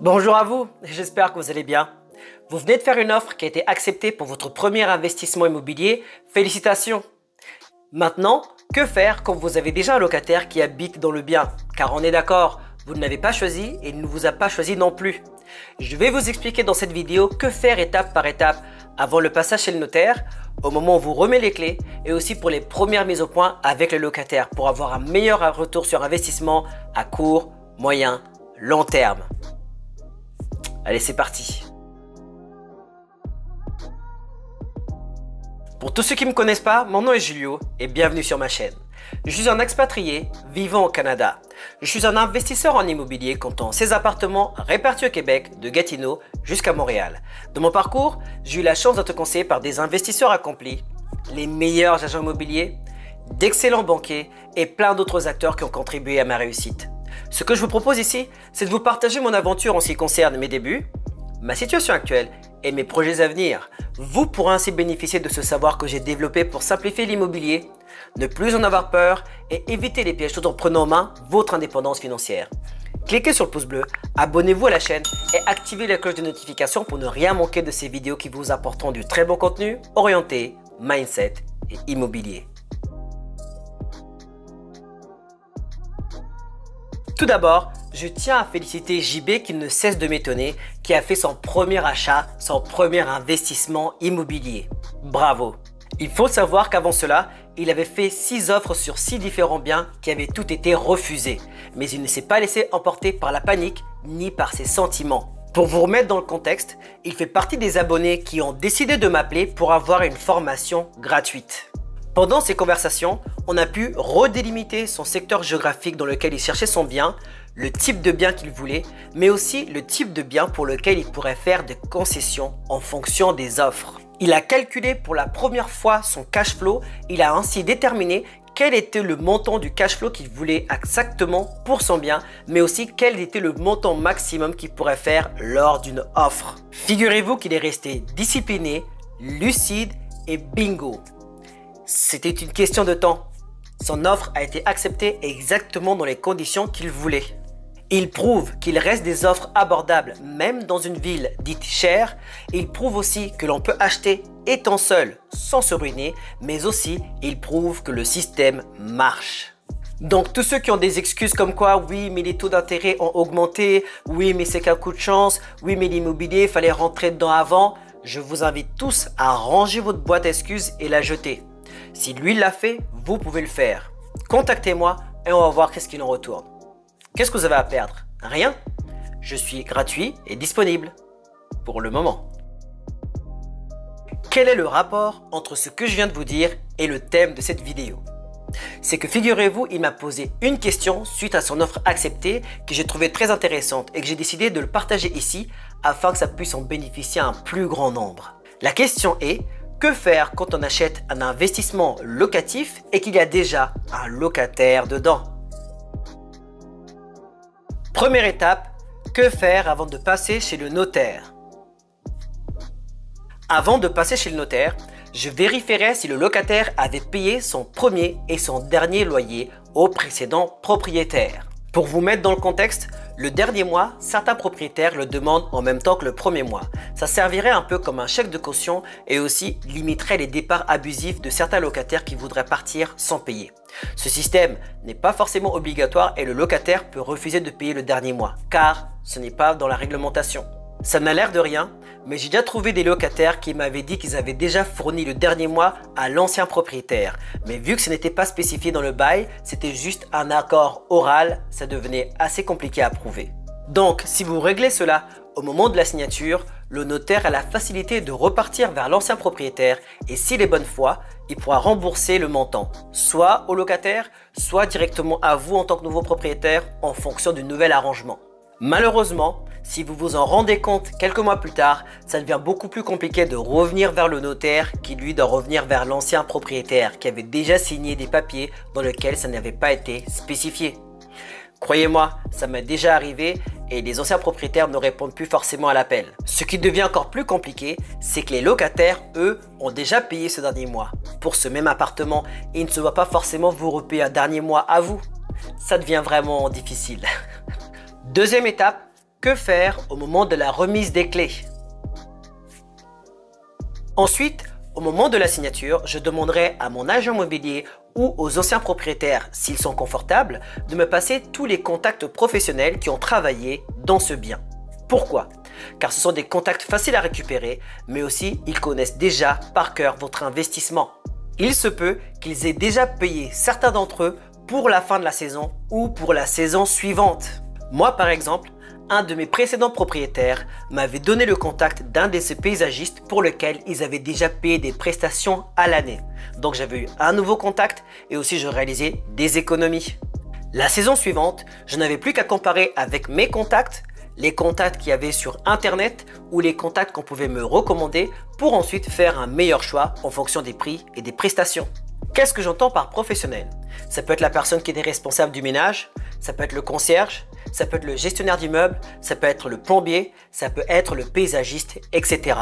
Bonjour à vous, j'espère que vous allez bien. Vous venez de faire une offre qui a été acceptée pour votre premier investissement immobilier. Félicitations! Maintenant, que faire quand vous avez déjà un locataire qui habite dans le bien? Car on est d'accord, vous ne l'avez pas choisi et il ne vous a pas choisi non plus. Je vais vous expliquer dans cette vidéo que faire étape par étape avant le passage chez le notaire, au moment où vous remet les clés et aussi pour les premières mises au point avec le locataire pour avoir un meilleur retour sur investissement à court, moyen, long terme. Allez, c'est parti. Pour tous ceux qui ne me connaissent pas, mon nom est Julio et bienvenue sur ma chaîne. Je suis un expatrié vivant au Canada. Je suis un investisseur en immobilier comptant 16 appartements répartis au Québec, de Gatineau jusqu'à Montréal. Dans mon parcours, j'ai eu la chance d'être conseillé par des investisseurs accomplis, les meilleurs agents immobiliers, d'excellents banquiers et plein d'autres acteurs qui ont contribué à ma réussite. Ce que je vous propose ici, c'est de vous partager mon aventure en ce qui concerne mes débuts, ma situation actuelle et mes projets à venir. Vous pourrez ainsi bénéficier de ce savoir que j'ai développé pour simplifier l'immobilier, ne plus en avoir peur et éviter les pièges tout en prenant en main votre indépendance financière. Cliquez sur le pouce bleu, abonnez-vous à la chaîne et activez la cloche de notification pour ne rien manquer de ces vidéos qui vous apporteront du très bon contenu orienté, mindset et immobilier. Tout d'abord, je tiens à féliciter JB qui ne cesse de m'étonner, qui a fait son premier achat, son premier investissement immobilier. Bravo! Il faut savoir qu'avant cela, il avait fait 6 offres sur 6 différents biens qui avaient toutes été refusés. Mais il ne s'est pas laissé emporter par la panique ni par ses sentiments. Pour vous remettre dans le contexte, il fait partie des abonnés qui ont décidé de m'appeler pour avoir une formation gratuite. Pendant ces conversations, on a pu redélimiter son secteur géographique dans lequel il cherchait son bien, le type de bien qu'il voulait, mais aussi le type de bien pour lequel il pourrait faire des concessions en fonction des offres. Il a calculé pour la première fois son cash flow, il a ainsi déterminé quel était le montant du cash flow qu'il voulait exactement pour son bien, mais aussi quel était le montant maximum qu'il pourrait faire lors d'une offre. Figurez-vous qu'il est resté discipliné, lucide et bingo. C'était une question de temps. Son offre a été acceptée exactement dans les conditions qu'il voulait. Il prouve qu'il reste des offres abordables même dans une ville dite chère. Il prouve aussi que l'on peut acheter étant seul sans se ruiner, mais aussi il prouve que le système marche. Donc tous ceux qui ont des excuses comme quoi oui mais les taux d'intérêt ont augmenté, oui mais c'est qu'un coup de chance, oui mais l'immobilier fallait rentrer dedans avant, je vous invite tous à ranger votre boîte à excuses et la jeter. Si lui l'a fait, vous pouvez le faire. Contactez-moi et on va voir qu'est-ce qu'il en retourne. Qu'est-ce que vous avez à perdre? Rien. Je suis gratuit et disponible. Pour le moment. Quel est le rapport entre ce que je viens de vous dire et le thème de cette vidéo? C'est que figurez-vous, il m'a posé une question suite à son offre acceptée que j'ai trouvée très intéressante et que j'ai décidé de le partager ici afin que ça puisse en bénéficier à un plus grand nombre. La question est: que faire quand on achète un investissement locatif et qu'il y a déjà un locataire dedans? Première étape, que faire avant de passer chez le notaire? Avant de passer chez le notaire, je vérifierai si le locataire avait payé son premier et son dernier loyer au précédent propriétaire. Pour vous mettre dans le contexte, le dernier mois, certains propriétaires le demandent en même temps que le premier mois. Ça servirait un peu comme un chèque de caution et aussi limiterait les départs abusifs de certains locataires qui voudraient partir sans payer. Ce système n'est pas forcément obligatoire et le locataire peut refuser de payer le dernier mois car ce n'est pas dans la réglementation. Ça n'a l'air de rien, mais j'ai déjà trouvé des locataires qui m'avaient dit qu'ils avaient déjà fourni le dernier mois à l'ancien propriétaire. Mais vu que ce n'était pas spécifié dans le bail, c'était juste un accord oral, ça devenait assez compliqué à prouver. Donc, si vous réglez cela au moment de la signature, le notaire a la facilité de repartir vers l'ancien propriétaire et s'il est bonne foi, il pourra rembourser le montant, soit au locataire, soit directement à vous en tant que nouveau propriétaire en fonction du nouvel arrangement. Malheureusement, si vous vous en rendez compte quelques mois plus tard, ça devient beaucoup plus compliqué de revenir vers le notaire qui lui doit revenir vers l'ancien propriétaire qui avait déjà signé des papiers dans lesquels ça n'avait pas été spécifié. Croyez-moi, ça m'est déjà arrivé et les anciens propriétaires ne répondent plus forcément à l'appel. Ce qui devient encore plus compliqué, c'est que les locataires, eux, ont déjà payé ce dernier mois pour ce même appartement et ils ne se voient pas forcément vous repayer un dernier mois à vous. Ça devient vraiment difficile. Deuxième étape, Que faire au moment de la remise des clés? Ensuite, au moment de la signature, je demanderai à mon agent immobilier ou aux anciens propriétaires, s'ils sont confortables, de me passer tous les contacts professionnels qui ont travaillé dans ce bien. Pourquoi? Car ce sont des contacts faciles à récupérer, mais aussi ils connaissent déjà par cœur votre investissement. Il se peut qu'ils aient déjà payé certains d'entre eux pour la fin de la saison ou pour la saison suivante. Moi par exemple, un de mes précédents propriétaires m'avait donné le contact d'un de ces paysagistes pour lequel ils avaient déjà payé des prestations à l'année. Donc j'avais eu un nouveau contact et aussi je réalisais des économies. La saison suivante, je n'avais plus qu'à comparer avec mes contacts, les contacts qu'il y avait sur internet ou les contacts qu'on pouvait me recommander pour ensuite faire un meilleur choix en fonction des prix et des prestations. Qu'est-ce que j'entends par professionnel? Ça peut être la personne qui est responsable du ménage, ça peut être le concierge, ça peut être le gestionnaire d'immeuble, ça peut être le plombier, ça peut être le paysagiste, etc.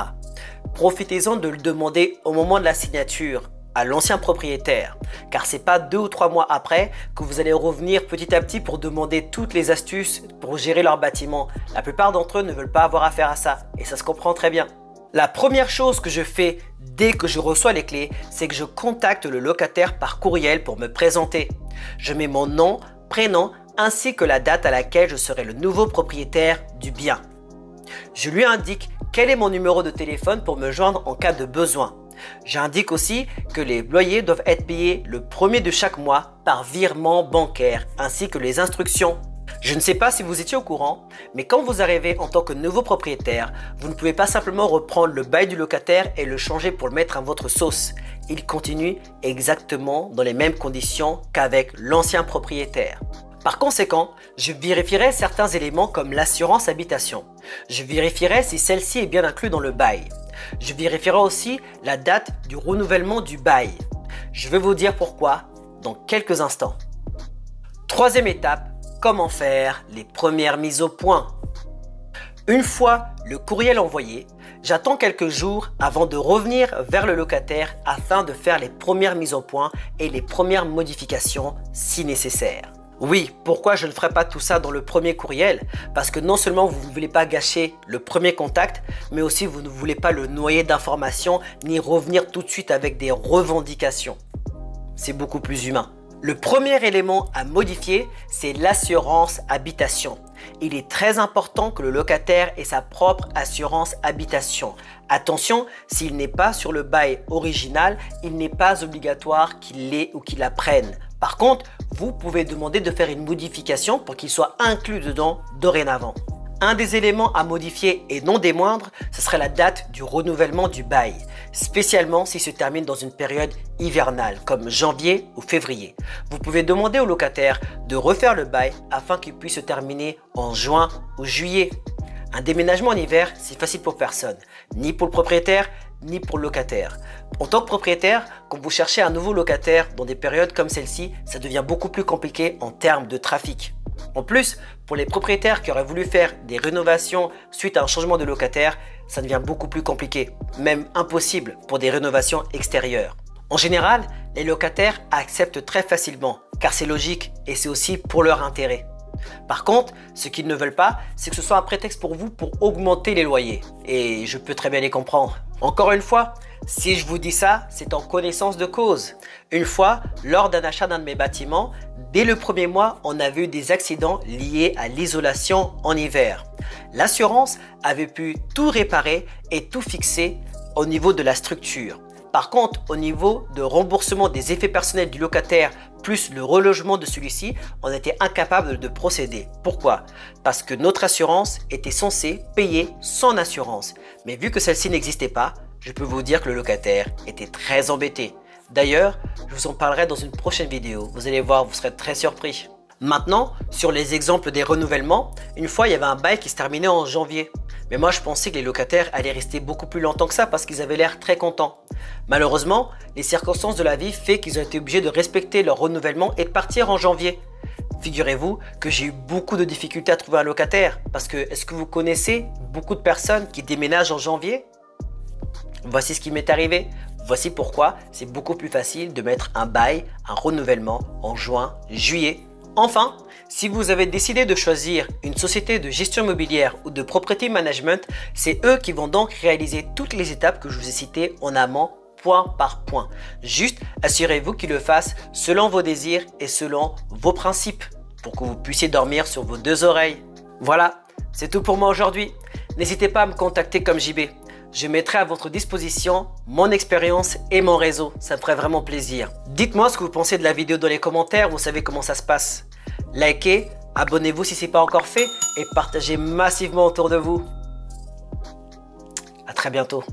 Profitez-en de le demander au moment de la signature à l'ancien propriétaire, car c'est pas 2 ou 3 mois après que vous allez revenir petit à petit pour demander toutes les astuces pour gérer leur bâtiment. La plupart d'entre eux ne veulent pas avoir affaire à ça et ça se comprend très bien. La première chose que je fais dès que je reçois les clés, c'est que je contacte le locataire par courriel pour me présenter. Je mets mon nom, prénom ainsi que la date à laquelle je serai le nouveau propriétaire du bien. Je lui indique quel est mon numéro de téléphone pour me joindre en cas de besoin. J'indique aussi que les loyers doivent être payés le 1er de chaque mois par virement bancaire ainsi que les instructions. Je ne sais pas si vous étiez au courant, mais quand vous arrivez en tant que nouveau propriétaire, vous ne pouvez pas simplement reprendre le bail du locataire et le changer pour le mettre à votre sauce. Il continue exactement dans les mêmes conditions qu'avec l'ancien propriétaire. Par conséquent, je vérifierai certains éléments comme l'assurance habitation. Je vérifierai si celle-ci est bien inclue dans le bail. Je vérifierai aussi la date du renouvellement du bail. Je vais vous dire pourquoi dans quelques instants. Troisième étape, comment faire les premières mises au point. Une fois le courriel envoyé, j'attends quelques jours avant de revenir vers le locataire afin de faire les premières mises au point et les premières modifications si nécessaire. Oui, pourquoi je ne ferai pas tout ça dans le premier courriel? Parce que non seulement vous ne voulez pas gâcher le premier contact, mais aussi vous ne voulez pas le noyer d'informations ni revenir tout de suite avec des revendications. C'est beaucoup plus humain. Le premier élément à modifier, c'est l'assurance habitation. Il est très important que le locataire ait sa propre assurance habitation. Attention, s'il n'est pas sur le bail original, il n'est pas obligatoire qu'il l'ait ou qu'il la prenne. Par contre, vous pouvez demander de faire une modification pour qu'il soit inclus dedans dorénavant. Un des éléments à modifier et non des moindres, ce serait la date du renouvellement du bail, spécialement s'il se termine dans une période hivernale comme janvier ou février. Vous pouvez demander au locataire de refaire le bail afin qu'il puisse se terminer en juin ou juillet. Un déménagement en hiver, c'est facile pour personne, ni pour le propriétaire, ni pour le locataire. En tant que propriétaire, quand vous cherchez un nouveau locataire dans des périodes comme celle-ci, ça devient beaucoup plus compliqué en termes de trafic. En plus, pour les propriétaires qui auraient voulu faire des rénovations suite à un changement de locataire, ça devient beaucoup plus compliqué, même impossible pour des rénovations extérieures. En général, les locataires acceptent très facilement, car c'est logique et c'est aussi pour leur intérêt. Par contre, ce qu'ils ne veulent pas, c'est que ce soit un prétexte pour vous pour augmenter les loyers. Et je peux très bien les comprendre. Encore une fois, si je vous dis ça, c'est en connaissance de cause. Une fois, lors d'un achat d'un de mes bâtiments, dès le premier mois, on avait eu des accidents liés à l'isolation en hiver. L'assurance avait pu tout réparer et tout fixer au niveau de la structure. Par contre, au niveau de remboursement des effets personnels du locataire plus le relogement de celui-ci, on était incapable de procéder. Pourquoi? Parce que notre assurance était censée payer son assurance. Mais vu que celle-ci n'existait pas, je peux vous dire que le locataire était très embêté. D'ailleurs, je vous en parlerai dans une prochaine vidéo. Vous allez voir, vous serez très surpris. Maintenant, sur les exemples des renouvellements, une fois il y avait un bail qui se terminait en janvier. Mais moi je pensais que les locataires allaient rester beaucoup plus longtemps que ça parce qu'ils avaient l'air très contents. Malheureusement, les circonstances de la vie font qu'ils ont été obligés de respecter leur renouvellement et de partir en janvier. Figurez-vous que j'ai eu beaucoup de difficultés à trouver un locataire parce que est-ce que vous connaissez beaucoup de personnes qui déménagent en janvier? Voici ce qui m'est arrivé. Voici pourquoi c'est beaucoup plus facile de mettre un bail, un renouvellement en juin, juillet. Enfin, Si vous avez décidé de choisir une société de gestion immobilière ou de property management, c'est eux qui vont donc réaliser toutes les étapes que je vous ai citées en amont, point par point. Juste assurez-vous qu'ils le fassent selon vos désirs et selon vos principes pour que vous puissiez dormir sur vos deux oreilles. Voilà, c'est tout pour moi aujourd'hui. N'hésitez pas à me contacter comme JB. Je mettrai à votre disposition mon expérience et mon réseau. Ça me ferait vraiment plaisir. Dites-moi ce que vous pensez de la vidéo dans les commentaires. Vous savez comment ça se passe. Likez, abonnez-vous si ce n'est pas encore fait et partagez massivement autour de vous. À très bientôt.